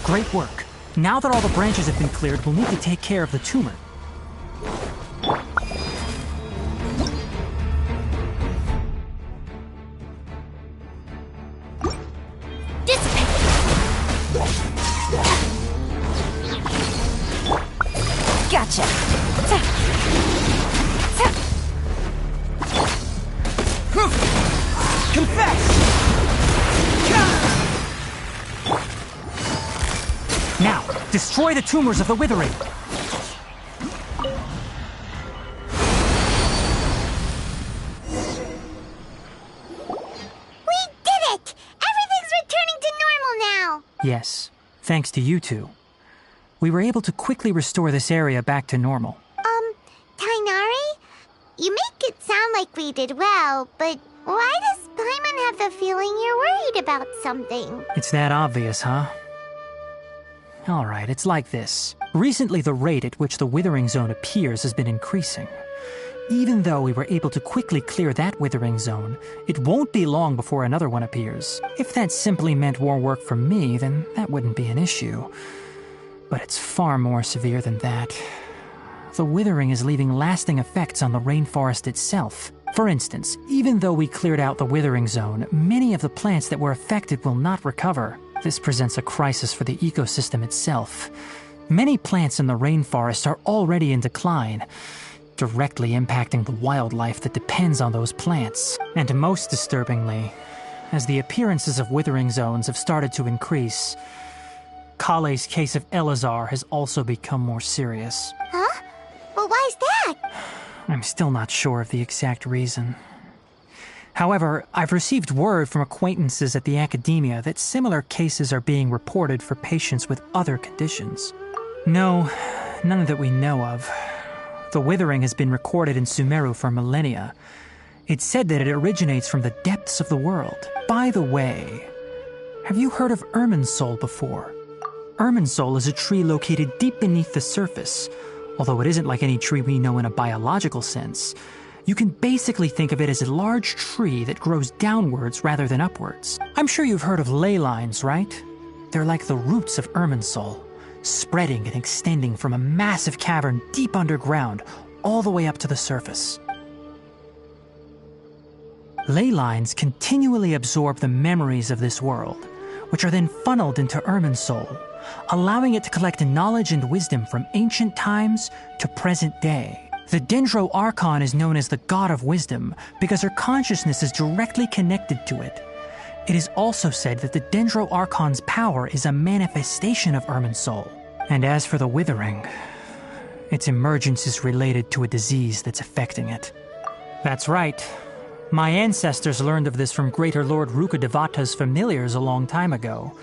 Great work. Now that all the branches have been cleared, we'll need to take care of the tumor. Gotcha. Confess! Now, destroy the tumors of the withering. We did it! Everything's returning to normal now! Yes, thanks to you two. We were able to quickly restore this area back to normal. Tainari? You make it sound like we did well, but why does Paimon have the feeling you're worried about something? It's that obvious, huh? Alright, it's like this. Recently, the rate at which the withering zone appears has been increasing. Even though we were able to quickly clear that withering zone, it won't be long before another one appears. If that simply meant more work for me, then that wouldn't be an issue. But it's far more severe than that. The withering is leaving lasting effects on the rainforest itself. For instance, even though we cleared out the withering zone, many of the plants that were affected will not recover. This presents a crisis for the ecosystem itself. Many plants in the rainforest are already in decline, directly impacting the wildlife that depends on those plants. And most disturbingly, as the appearances of withering zones have started to increase, Kale's case of Elazar has also become more serious. Huh? Well, why is that? I'm still not sure of the exact reason. However, I've received word from acquaintances at the academia that similar cases are being reported for patients with other conditions. No, none that we know of. The withering has been recorded in Sumeru for millennia. It's said that it originates from the depths of the world. By the way, have you heard of Irminsul before? Irminsul is a tree located deep beneath the surface. Although it isn't like any tree we know in a biological sense, you can basically think of it as a large tree that grows downwards rather than upwards. I'm sure you've heard of ley lines, right? They're like the roots of Irminsul, spreading and extending from a massive cavern deep underground all the way up to the surface. Ley lines continually absorb the memories of this world, which are then funneled into Irminsul, allowing it to collect knowledge and wisdom from ancient times to present day. The Dendro Archon is known as the God of Wisdom because her consciousness is directly connected to it. It is also said that the Dendro Archon's power is a manifestation of Irminsul. And as for the Withering, its emergence is related to a disease that's affecting it. That's right. My ancestors learned of this from Greater Lord Rukadevata's familiars a long time ago.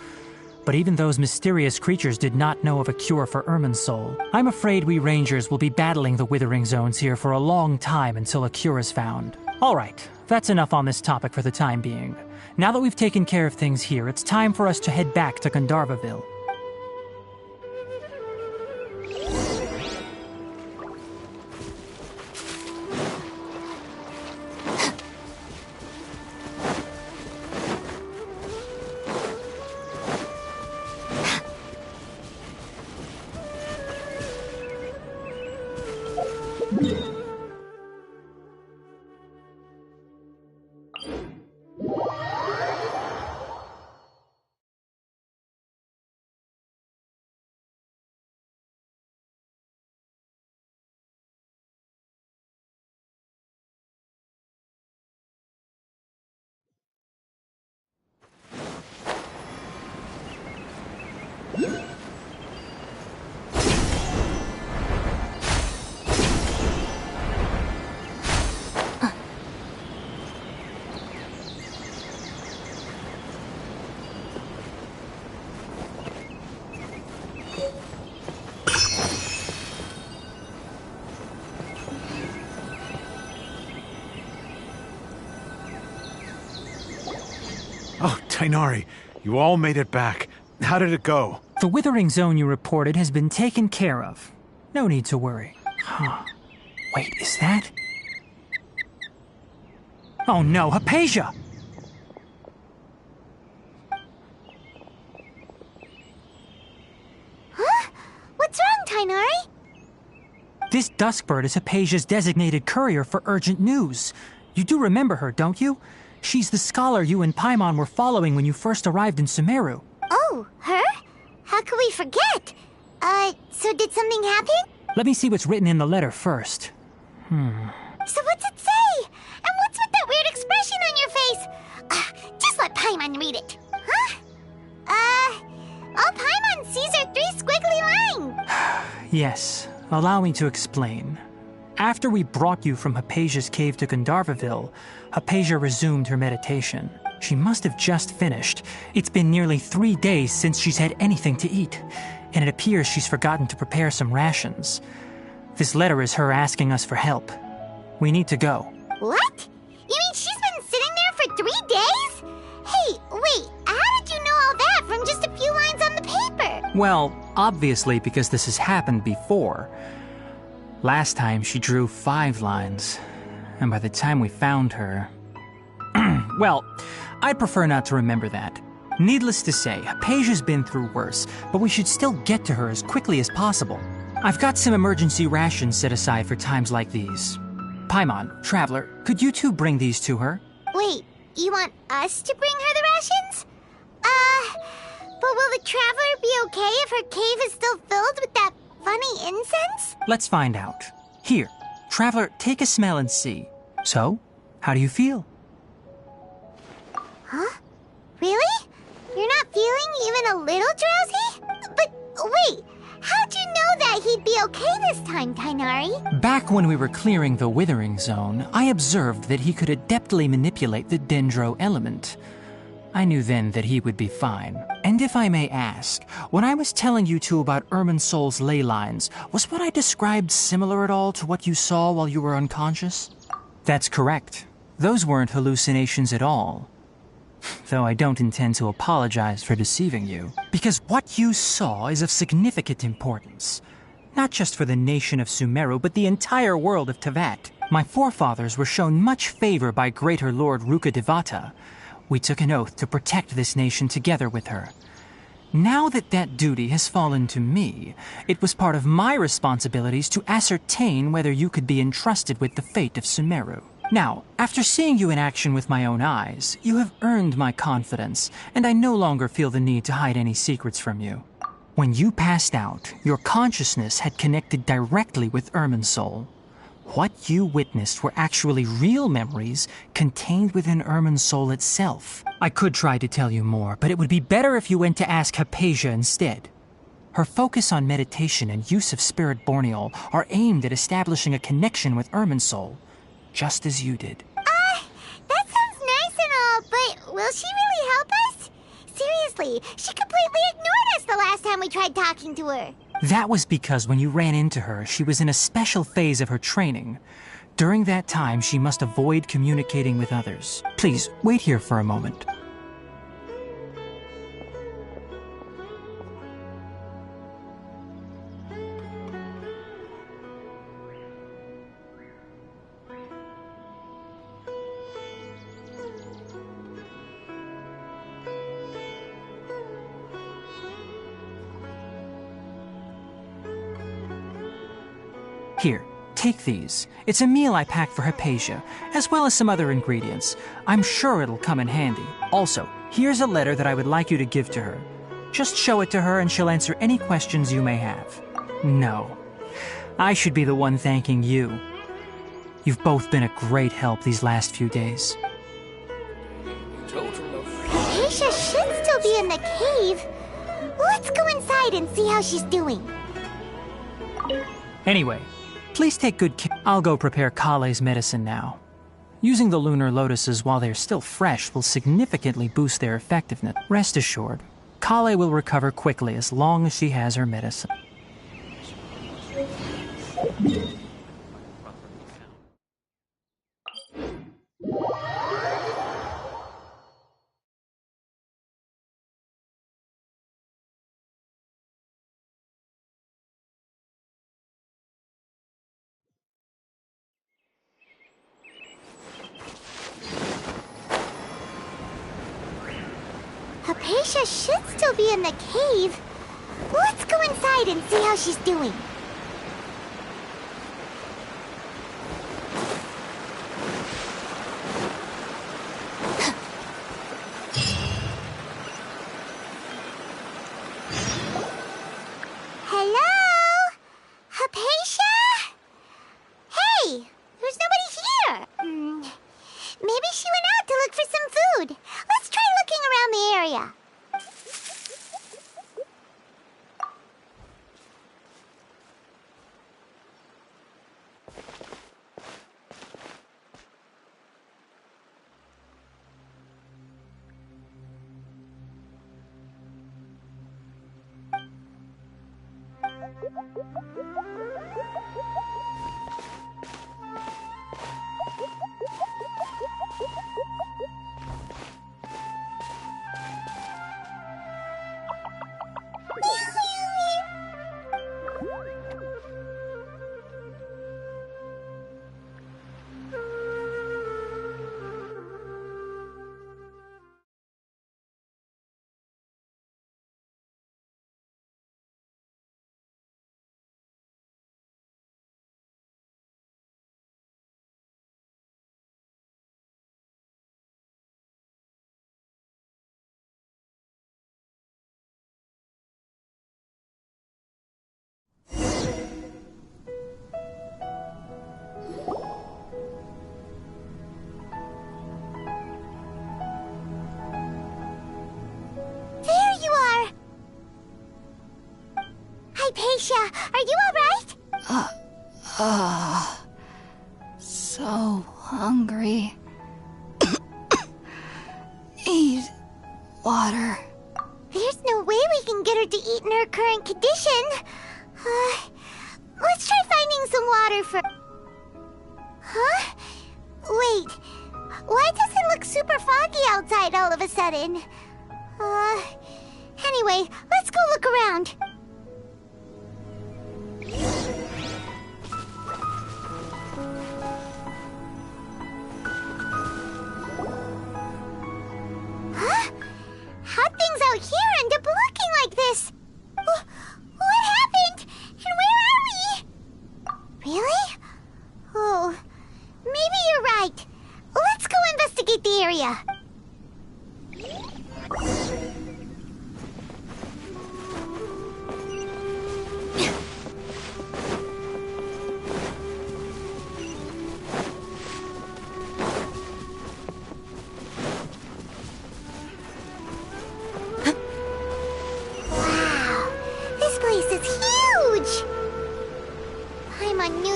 But even those mysterious creatures did not know of a cure for Irminsul. I'm afraid we rangers will be battling the withering zones here for a long time until a cure is found. Alright, that's enough on this topic for the time being. Now that we've taken care of things here, it's time for us to head back to Gandharvaville. Oh, Tainari, you all made it back. How did it go? The withering zone you reported has been taken care of. No need to worry. Huh. Wait, is that? Oh no, Hypatia! Huh? What's wrong, Tainari? This Duskbird is Hypatia's designated courier for urgent news. You do remember her, don't you? She's the scholar you and Paimon were following when you first arrived in Sumeru. Oh, her? How could we forget? So did something happen? Let me see what's written in the letter first. So what's it say? And what's with that weird expression on your face? Just let Paimon read it. Huh? All Paimon sees are 3 squiggly lines. Yes, allow me to explain. After we brought you from Hypatia's cave to Gandharvaville, Hypatia resumed her meditation. She must have just finished. It's been nearly 3 days since she's had anything to eat, and it appears she's forgotten to prepare some rations. This letter is her asking us for help. We need to go. What? You mean she's been sitting there for 3 days? Hey, wait, how did you know all that from just a few lines on the paper? Well, obviously because this has happened before. Last time she drew 5 lines, and by the time we found her... Well, I'd prefer not to remember that. Needless to say, Hypatia's been through worse, but we should still get to her as quickly as possible. I've got some emergency rations set aside for times like these. Paimon, Traveler, could you two bring these to her? Wait, you want us to bring her the rations? will the traveler be okay if her cave is still filled with that funny incense? Let's find out. Here, traveler, take a smell and see. So, how do you feel? Huh? Really? You're not feeling even a little drowsy? But wait, how'd you know that he'd be okay this time, Tainari? Back when we were clearing the Withering Zone, I observed that he could adeptly manipulate the Dendro element. I knew then that he would be fine. And if I may ask, when I was telling you two about Irminsol's ley lines, was what I described similar at all to what you saw while you were unconscious? That's correct. Those weren't hallucinations at all. Though I don't intend to apologize for deceiving you, because what you saw is of significant importance. Not just for the nation of Sumeru, but the entire world of Tevat. My forefathers were shown much favor by Greater Lord Rukkhadevata. We took an oath to protect this nation together with her. Now that that duty has fallen to me, it was part of my responsibilities to ascertain whether you could be entrusted with the fate of Sumeru. Now, after seeing you in action with my own eyes, you have earned my confidence, and I no longer feel the need to hide any secrets from you. When you passed out, your consciousness had connected directly with Irminsul. What you witnessed were actually real memories contained within Irminsul itself. I could try to tell you more, but it would be better if you went to ask Hypatia instead. Her focus on meditation and use of Spirit Borneol are aimed at establishing a connection with Irminsul, just as you did. That sounds nice and all, but will she really help us? Seriously, she completely ignored us the last time we tried talking to her. That was because when you ran into her, she was in a special phase of her training. During that time, she must avoid communicating with others. Please, wait here for a moment. Here, take these. It's a meal I packed for Hypatia, as well as some other ingredients. I'm sure it'll come in handy. Also, here's a letter that I would like you to give to her. Just show it to her and she'll answer any questions you may have. No, I should be the one thanking you. You've both been a great help these last few days. Hypatia should still be in the cave. Let's go inside and see how she's doing. Anyway, please take good care. I'll go prepare Kale's medicine now. Using the lunar lotuses while they're still fresh will significantly boost their effectiveness. Rest assured, Kale will recover quickly as long as she has her medicine. Hypatia should still be in the cave. Let's go inside and see how she's doing. Hello? Hypatia? Hey, there's nobody here. Maybe she went out to look for some food. Let's try looking around the area. Hi, Paisha. Are you alright? So hungry. Need water. There's no way we can get her to eat in her current condition. Let's try finding some water for... Huh? Wait. Why does it look super foggy outside all of a sudden? Anyway, let's go look around. Huh? How'd things out here end up looking like this? What happened? And where are we? Really? Oh, maybe you're right. Let's go investigate the area.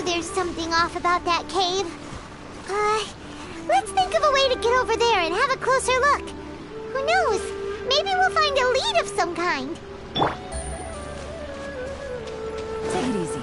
There's something off about that cave. Let's think of a way to get over there and have a closer look. Who knows? Maybe we'll find a lead of some kind. Take it easy.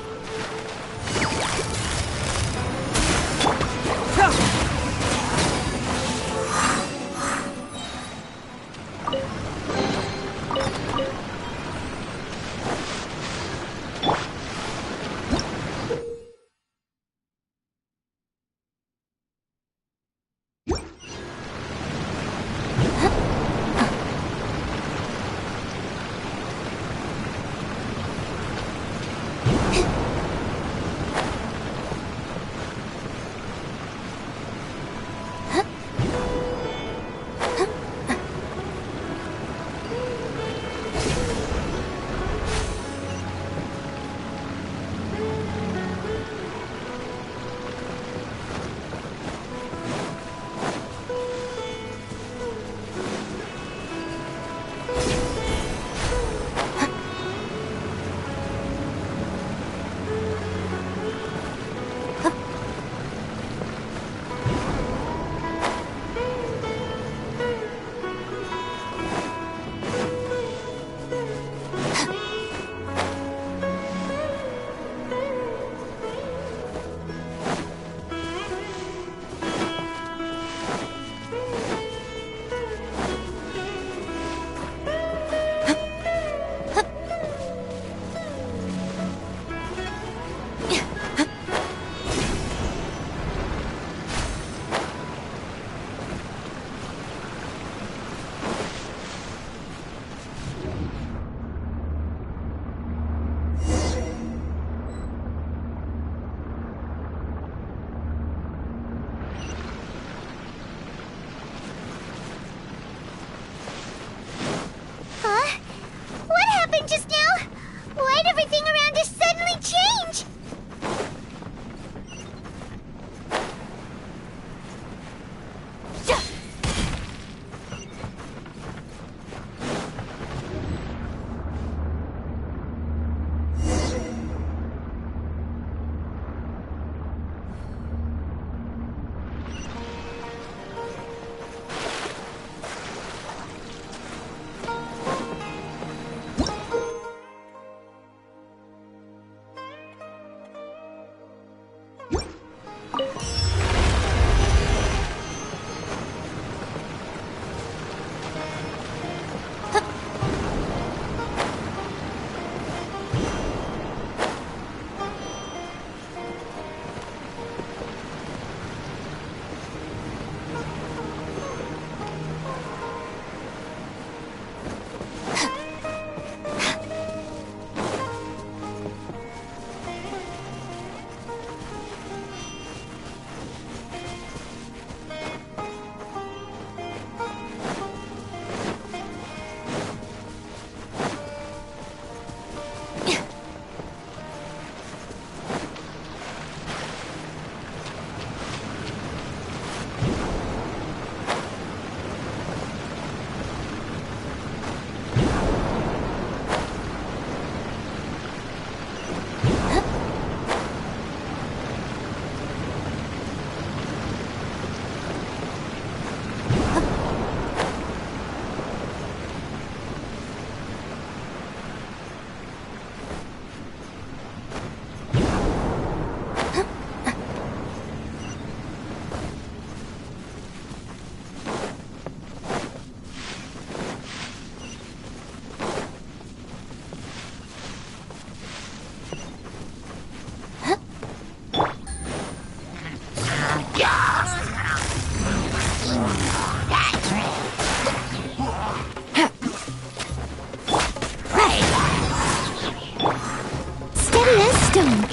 Don't.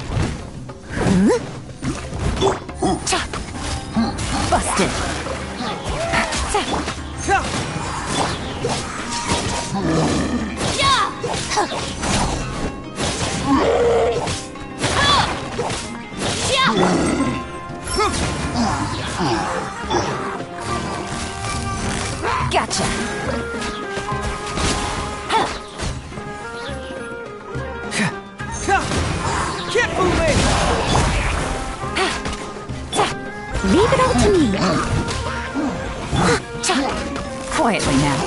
Busted. Gotcha. Keep moving! Leave it all to me. Quietly now.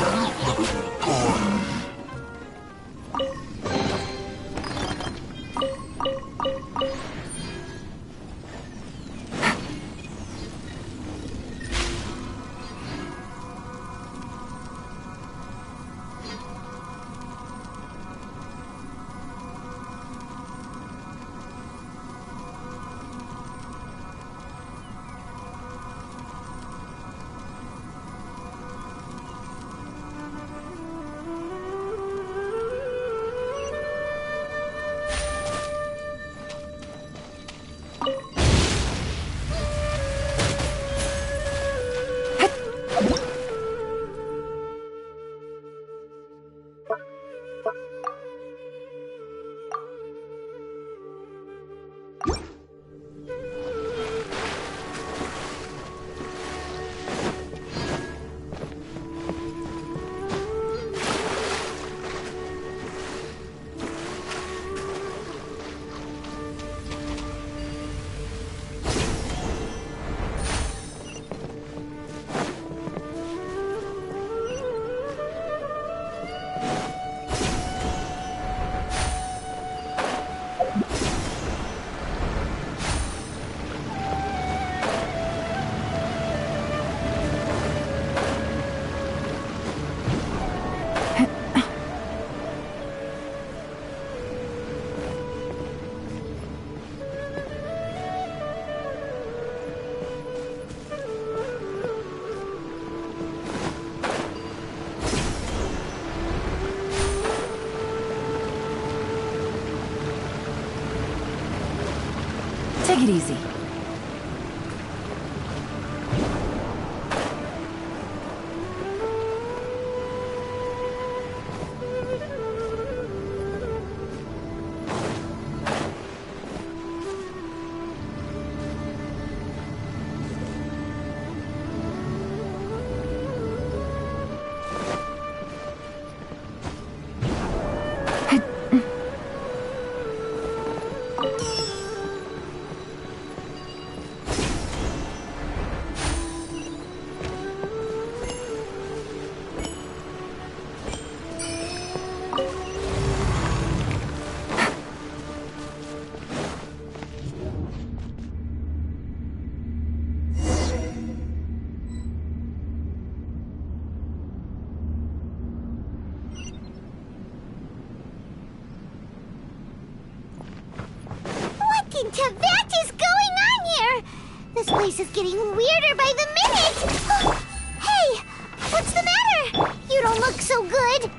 Take it easy. What into that is going on here? This place is getting weirder by the minute. Hey, what's the matter? You don't look so good.